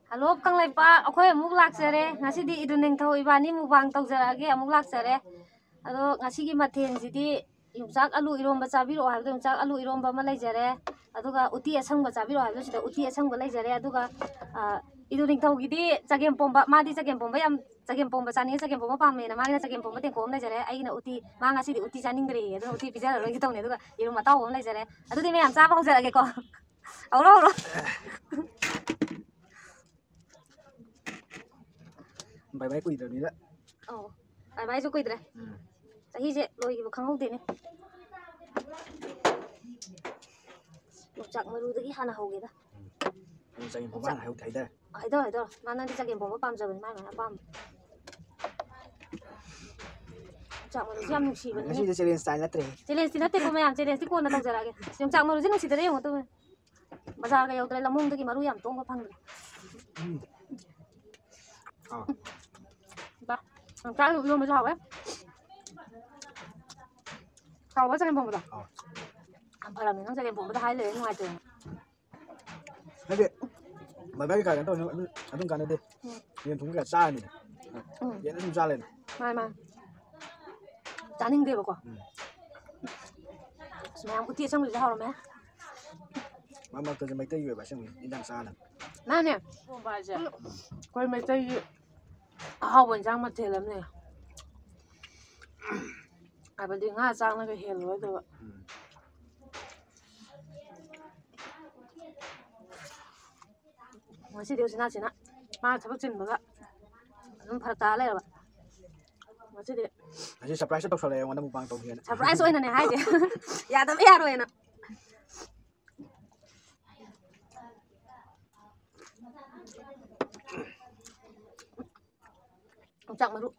Halo Kanglaipak, akhoi amuk laksare. Ngasi di idun ningthau ibani mubang tawjarage amuk laksare. Ado ngasi gi mathen sidi yongchak alu iromba chabiro habdo yongchak alu iromba ma laijare. Aduga uti asangba chabiro habdo sida uti asangba laijare. Aduga idun ningthau gidi chagem pomba madi chagem pomba yam chagem pomba chani chagem pomba pamena magi chagem pomba tengkom laijare. Aina uti ma ngasi di uti chaningdre ado uti pijara ro gitawne aduga iromba taw om laijare. Adudi me am chaba haujarage ko. Auro auro. Bye bye kuy rồi đó. Bye bye cho quỳ rồi. Sahi je loi gi khang haude ne. Chak maru dagi hana hauge da. Saya yang pemana hau thai dah. Ai do. Mana di chak em pom pam jaban mai mana pam. Chak maru jam nusi ban. Nasi dia challenge style natre. Challenge ti natte ko mayam challenge ti ko na tawjarage. Yong chak maru nusi dare yo to. Bazar ga yodre lamung dagi maru yam tong phang. Ba. Chak lu mới hau ấy. Hau ba chak em pom da. Am phala me nang chak em pom da hai le ngai te. Nanti, bye bye cái đó anh không cần đi. Nhìn thùng cái xa này. Vậy nó không xa lên. Mai. Chaning de ba ko. Semang uti sang lu hau me. Mà tôi mấy tay về bà xem đi đang xa lên. Nè nè. Quay mấy tay hao bẩn trang mặt thể lắm nè. Ai bẩn đi ngã trang nó cái hiền lối được. Mà chỉ điều gì nào mà thằng bác chân bác ạ. Nó phải ta lại rồi. Mà chỉ điều. Nanti surprise tau soalnya yang mau bang tau hian. Surprise oi nè hai chứ. Ya tapi ya rồi nè. Chak maru.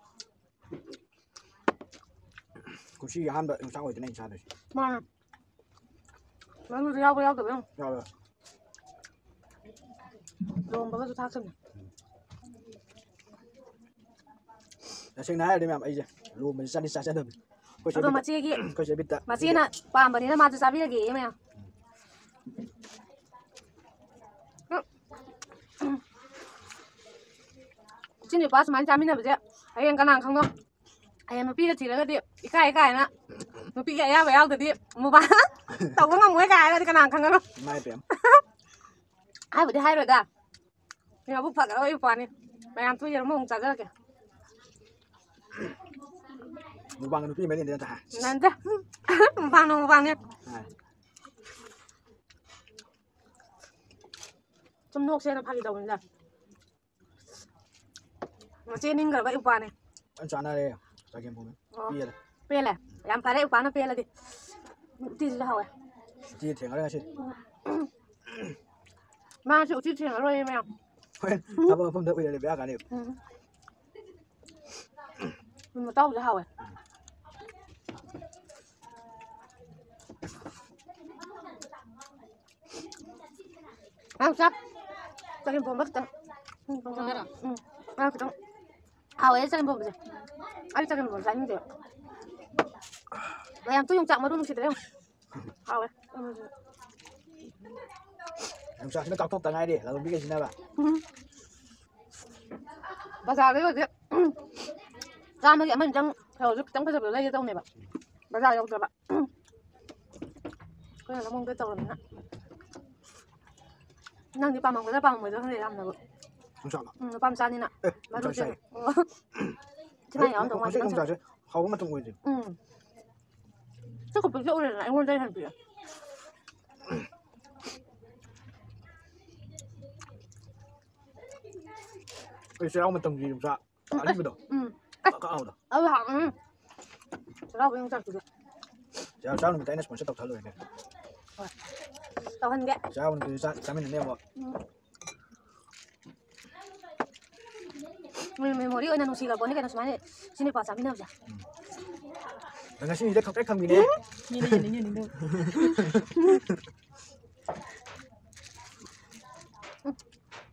Cũng ham đợi sao rồi thế này sao rồi. Mà. Maru rau được không? Rồi. Rồi bao giờ thác xem. Saya nãy đi mà ấy chứ. Lu mình đi xa được. Rồi mà chia kia. Có sẽ biết ta. Mà chia nè, pam bani na ma sa bi lagi em ya. Sini pas main kami na baje. Ayang kanang khang no. Ayang no pi ga thira ga di. Ikai na. No pi ga ya ba yal di. Mu ba. Tau ga ngam ga ga di kanang khang no. Mai bem. Ai budi hai rồi da. Ni bu phak oi pa ni. Bayam tu yer mong cha ja ke. Mu bang nó pi mấy lần ta. Nanti. Mu bang ni. Chum nok se na phagi daw ni da. Mà trên ninh rồi vậy upa này. Anh chọn đây, sao kiếm bông? Pia đây. Pia này, em phải đấy upa nó pia là đi. Đi ra hỏi. Chi thiệt cái gì? Mà chịu chi thiệt rồi em em. Quên, tao bảo không được bây giờ để bé cả đi. Mà tao ra hỏi. Sao chắc? Chắc em không bắt tao. Không biết à? À cái đó. Hỏi chắc em không biết. Ai chắc em không dám được. Em tôi dùng chạm mà đúng không đấy không? Hỏi. Em sao nó cọc tóc tầng ai đi, là không biết cái gì nào bà. Bà già đấy rồi chứ. Ra mà mình chẳng phải dập lấy cái tông này bà. Bà già đâu rồi bà. Cái này nó mong cái tông này nè. Năng đi bằng cái bằng mới được làm được. Không sao đâu. Nó băm san đi nè. Bà Không chơi. sao. Thế này ông tổng mà không sao chứ. Không mà trong người gì. Chắc không biết chỗ này là anh muốn đây hẳn gì. Bây giờ ông mà trồng gì làm sao? Ăn đi đâu? Có ao đâu? Hẳn. Sao bây giờ được. Giờ sao mình thấy nó sẽ tộc thở lời này. Tao hân ghẹ. Sao mình sao mình nêu mà. Mình mới đi ơi nó xì là bón cái nó xí này. Xin đi vào sáng đi nào vậy? Đừng xin gì cách không gì nè. Nhìn đâu.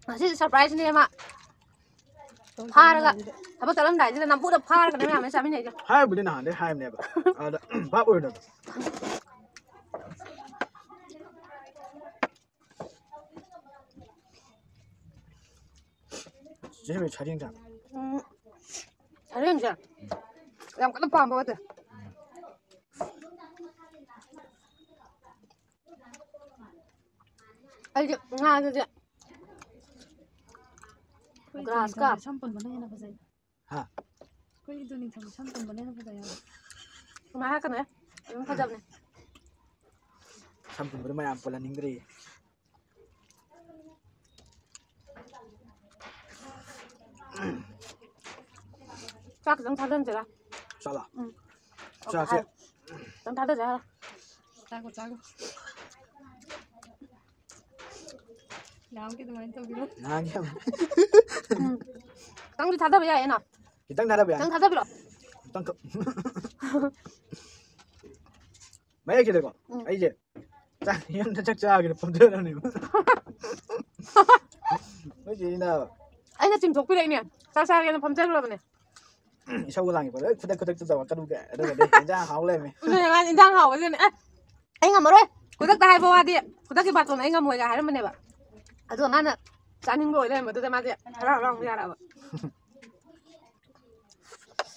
Mà xin surprise này em ạ. Pha ra cả. Thằng bác tao đại chứ là 5 phút đập pha ra cái này làm sao này chứ. Hai bữa đến nào đấy hai em nè bà. Ba bữa được. 제일 차린장. 잘했지. 양 끝도 봐 먹었대. 알지? 알지? Grass ka. Shampoo ba na yan ako sa'yo? Ha? Kung ito ni shampoo ba na yan ako sa'yo? Kumaha ka na eh. Yung kajab na. 삼분 오랜만에 안 볼라 닝들이. Chắc giống thắt đơn rồi. 싸라. 응. 자, 세. Giống thắt đơn rồi. Tago, tago. Làm cái tụi tôi biết. 나게. Tăng đi thắt đơn bây giờ em nào. 이땅 나라 뭐야? Tăng thắt đơn bây giờ. 땅 거. mấy cái được Ừ. ấy gì? 자, 이현자 짝짝이를 범죄라니. mấy gì nào? Anh là chìm thuộc quy định nè. Sao sao em phòng chơi rồi nè. sau làng vậy đấy, khuất tao cái đủ kệ, đây là đi, ra háo lên mày. Này là anh đang học cái này. Anh ngầm ở đây. Cô ta hai vô đi. Cô ta cái bát của anh ngầm ngồi cả hai bên này bà. À rồi ăn ạ. Chán nhưng ngồi lên mà tôi ra mà đi. Ra lòng ra đâu.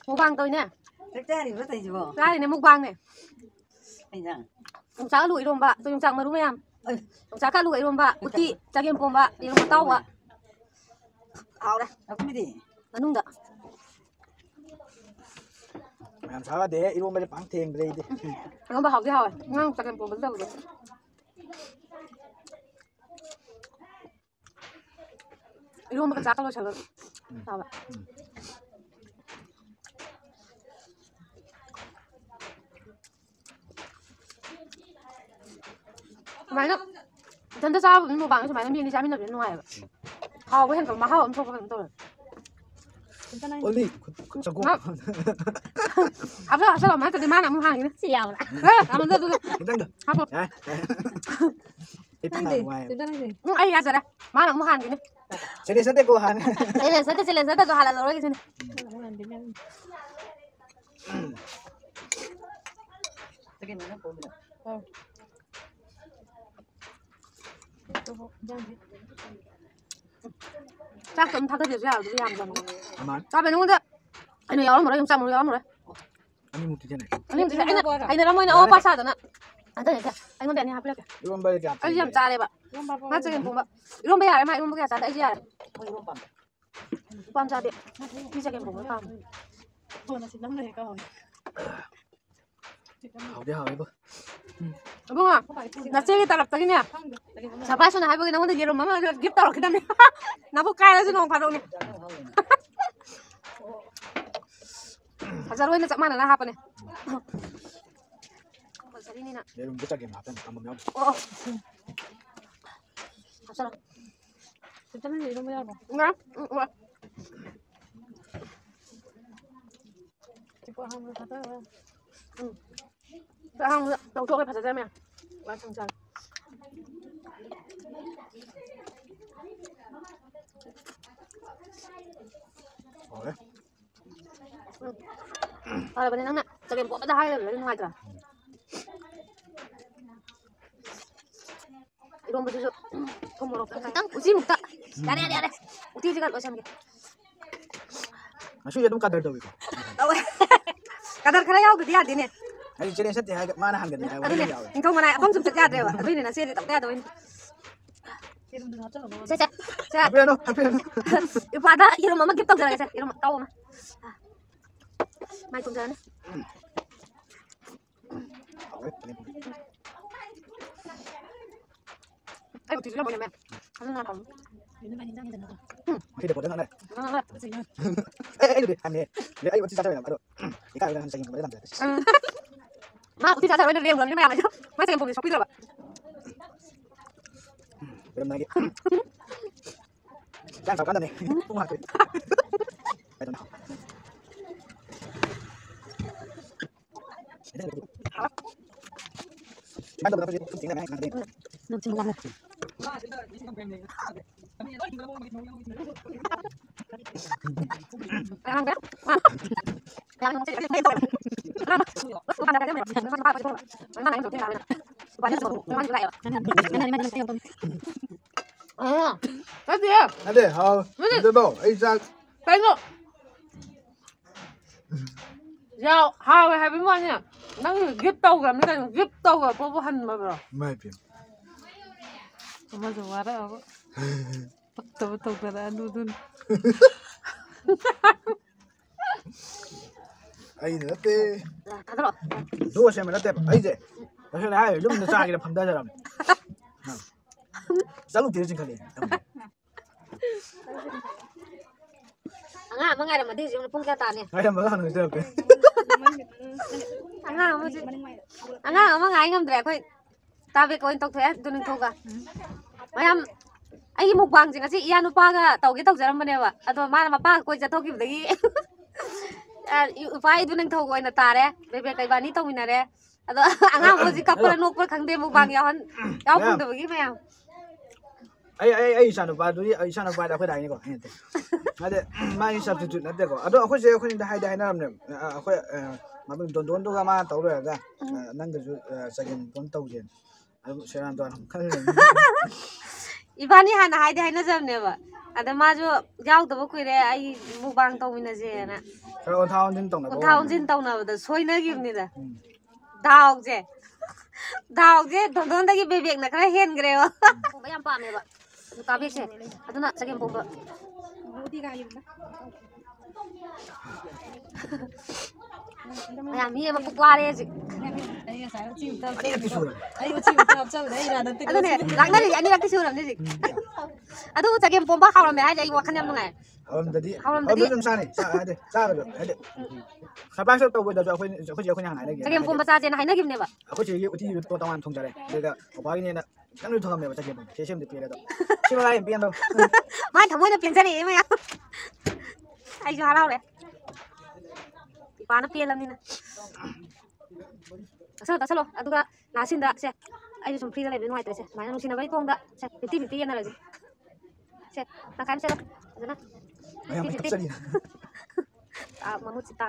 Mukbang tôi nè. Thực ra thì có thể gì Ra thì này mukbang này. anh rằng Yung sa luwi ron ba? Ito yung sang marumi yan. Yung sa ka luwi ron ba? Uti, sagim po ba? Yung mataw ba? Aw đây. nó cũng đi Anong da? mày làm sao để yêu mày bắn tiền đi đi. Ano ba hawgi hawa? Ngang sagim po ba daw ba? Iro ba ka lo siya? Sawa. Mày nó真的啥不帮，就买那面的下面那边弄来了。好，我现在嘛好，我们做不很多人。 빨리 자꾸. Apa sao mà tadi mana mau hàng ini? Sial lah. Kamu tuh. 괜찮다. Apa? 이쁜 날 와요. Ai ya sudah. Mana mau hàng ini? jadi saya kok han. Silence tuh halal lagi sini. cái này nó cũng được Chắc cũng thắt được rồi, tôi làm rồi. 아만. Sao bênนู้นanh nói một đấy, sao một đấy. 아니 못 되잖아. Anh nói mới nó ba sao rồi nè. Anh thấy kìa, anh muốn đèn đi học được kìa. 이건 빨리 가. Anh làm cha đây bạn. Mắt chơi game cùng bạn. Luôn bây giờ em hãy luôn bây giờ sao đấy chứ à? Quan ra điện. Đi chơi game cùng với con. Thôi nó chỉ lắm này coi. 어디 하 이거. Đúng không? Là chơi tập tập cái nè. Sao ba số này hai bữa nó muốn đi rồi mà give tao cái này. Nó vô cay nó chứ nó không phải đâu nè. Thật ra luôn nó chậm mana là hapa nè. Sao đi nè. 내가 못 자게 맞다. 한번 명. Ồ. Sao? Chúng ta gì đâu bây giờ. Nè. Chỉ có không thật đó. Dạ không, đầu thuốc phải ra mẹ. Quá chăng chăng. 어. À, bên này nè, cho em có đã hai rồi lên ngoài rồi. Iron baju tu, kamu mau kentang, uji muka. Ada. Uji juga macam ni. 아쉬워 좀 까들도 이거. Tahu. Kadar kerja aku dia di ni. 아니 제일 세트 mana 한 거냐. Aduh ni, engkau mana? Abang sempat kerja ada. Aduh ni nasi tak ada ini. Saya. 한편으로. Ibu ada, ibu mama kita kerja saya. Ibu tahu mah. Mai tunggu ni. Ayo tidur boleh meh. Kalau nak kamu. Ini main tang itu. khi được một đứa này. Nah, Cái gì nữa? Ê được anh nè. Để ấy vẫn chưa cho mày làm. Cái cái đang sayang làm được. Mak, uti saya ada riang bulan ni macam macam. Macam yang boleh shopee lah. Belum lagi. Jangan kau kan nih. Tunggu aku. Ayo nah. Mana berapa sih pentingnya nanti. Nanti malam. Yang ber. Yang mesti itu. Kenapa? Bukan ada macam mana apa itu. Mana yang penting lah. Banyak tu. Mana juga ya. Cái gì? Nade, hao. Nade bo. Ai sa. Cái ngộ. Dạo hao hay với mọi nhỉ? Đang ghép tàu cả mấy cái ghép tàu cả có hành mà bro. Mai pim. Mà giờ quá đó. Tàu tàu cái đó đun. Ai nade. 다 들어. 누가 xem nade. Ai je. Cái này lúc nó ra cái là phẩm đa ra làm. Sao lúc tiền chính khali. anga mangai ma di jung pung kya ta ne Ai làm cái này chơi cái. anga ma ji anga ma ngai ngam dre khoi ta be ko tok the du ning thoga mayam ai mu bang jing asi ya nu pa ga tau ge tok jaram bane ba ado ma pa ko ja thok ki dagi pai du ning thog ko na ta re be be kai ba ni tong mina re ado anga mo ji kapra nok par khang de mu bang ya han ya pung de gi mayam Ai sana ba du ai sana ba da khoi dai ni ko. Nade mai substitute nade ko. Ado khoi je khoi da hai dai na ram ne. Khoi ma bin don do ga ma tau re ga. Nang ga ju second pon tau je. Ado seran don khal ne. ibani hana haide haina jam ne ba ada ma jo jaw da ko re ai mu bang tong mina je na Khoi on thao din tong na ko. thao jin tong na da soi na gi ni da daw je don da gi bebek na kra hen gre wa ba yam pa me ba ka be se aduna sagem pom ba Đi gà gì đó. ayam mi ma pukwa re ji Đây là sáng chịu tao. Ani cái su. Đây là chịu tao cho đây là đợt adu ne lang na ri ani rak ti su ram ni ji adu sagem pom ba khawra me ai ai wa khan yam ngai Om tadi. Om belum sana. Ade. Sana do. Ade. Khaba sa tau ko da khoi je khoi nyang nai ne. sagem pom ba sa je na haina gi ne ba Khoi je uti to tawan thong jare. De ga ba ni na. Nang lu thong me ba sagem pom. Ke sem de pe la do. Sim la em pian do. mai thamoi na pian sa ri ma ya ai jo halau le pa na pian lam ni na sa lo adu ga na sin da se ai jo free da le noi tre se mai na sin na bai pong da se piti na la ji se na kan se lo na Ayam mai kapsali. mahmud si ta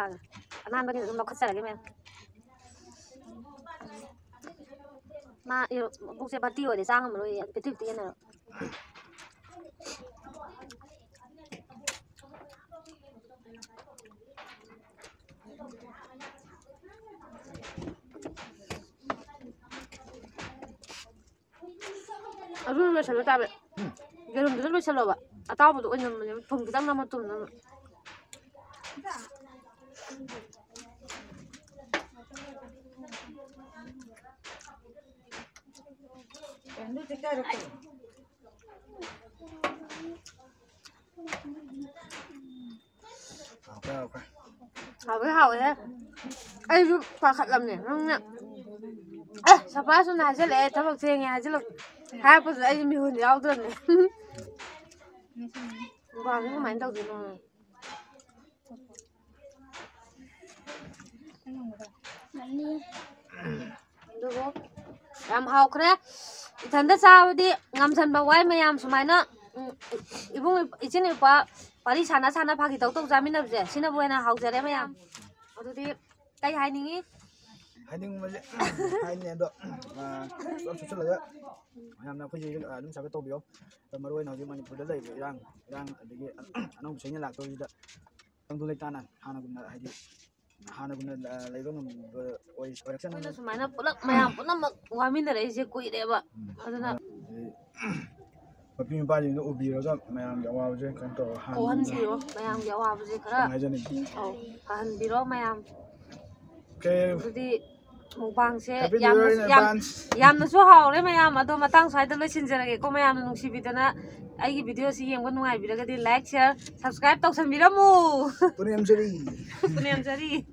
anan ba ni dum lokhat sa lagi men ma yo bu se bati o de sang ma lo ye piti na aru lo sa lo ta be gerum de lo sa lo ba ataw bu on phung ki dang na ma tum na Nó chỉ cái được. Okay. hảo thế ai giúp phá khát lắm nhỉ không nhỉ sao phá số này sẽ lại thằng học sinh nghe chứ là hai bữa ai mi hồn giáo được này vào những máy đâu gì mà được không làm học đấy thằng đó sao đi ngắm chân bảo quay mày làm số máy nó 이봉이 이제는 봐 빨리 사나 파기 똑똑 자미나 보자 신나 보이나 하우자래 마야 어디 까이 하이닝이 Haning mà hai nhà độ con chút là làm nào cái gì đúng sao cái tô biểu mà đôi nào chứ mà phụ đấy đang để anh sẽ nhận lạc tôi đó trong tôi lấy tan à Hana cũng là hay gì Hana cũng là lấy đó mình ôi correction 근데 수마이나 뿌락 마야 뿌나 막 와민들 이제 꾸이래 봐 어디나 mà phim ba gì nó ubi rồi mà làm giáo vào chứ không tổ 고한 비로 마야 야와 아버지 그래 hay cho nên 한 비로 마야 cái 어디 먹방세 video này 얌나서 하오래 마야 아도 마땅 사이드 로신저게 꼬마야 농시비드나 아이기 비디오시 예ꯡ고 누가이비라가디 라이크 셰어 서브스크라이브 덕선비라모 ban em chơi đi 뿌냄 자리